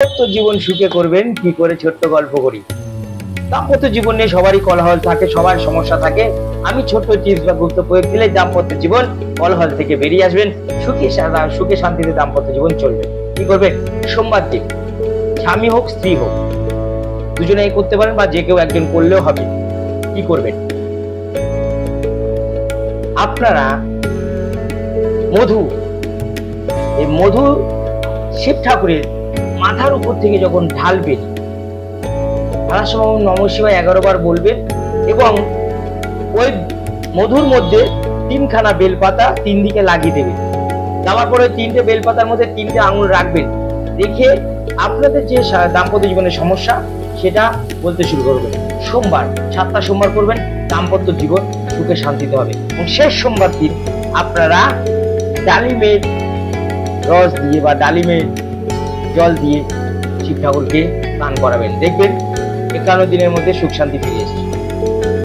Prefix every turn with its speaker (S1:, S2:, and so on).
S1: দাম্পত্য জীবন সুখে করবেন কি করে, ছোট্ট গল্প করি। দাম্পত্য জীবন নিয়ে সবারই কোলাহল থাকে, সবার সমস্যা থাকে। আমি ছোট্ট টিপস বা গুরুত্ব প্রয়োগ দিলে দাম্পত্য জীবন কোলাহল থেকে বেরিয়ে আসবেন, সুখে শান্তিতে দাম্পত্য জীবন চলবে। কি করবেন? সোমবার দিন, স্বামী হোক স্ত্রী হোক দুজনেই করতে পারেন বা যে কেউ একজন করলেও হবে। কি করবেন? আপনারা মধু শিব ঠাকুরের মাথার উপর থেকে যখন ঢালবেন, ঢালার সময় নমঃ শিবায় 11 বার বলবেন এবং ওই মধুর মধ্যে 3খানা বেলপাতা 3 দিকে লাগিয়ে দেবেন। দেওয়ার পরে 3টে বেলপাতার মধ্যে 3টে আঙুল রাখবেন, রেখে আপনাদের যে দাম্পত্য জীবনের সমস্যা সেটা বলতে শুরু করবেন। সোমবার 7টা সোমবার করবেন, দাম্পত্য জীবন সুখে শান্তিতে হবে। এবং শেষ সোমবার দিন আপনারা ডালিমের রস দিয়ে বা ডালিমের জল দিয়ে শিব ঠাকুরকে স্নান করাবেন। দেখবেন 51 দিনের মধ্যে সুখ শান্তি ফিরে এসেছে।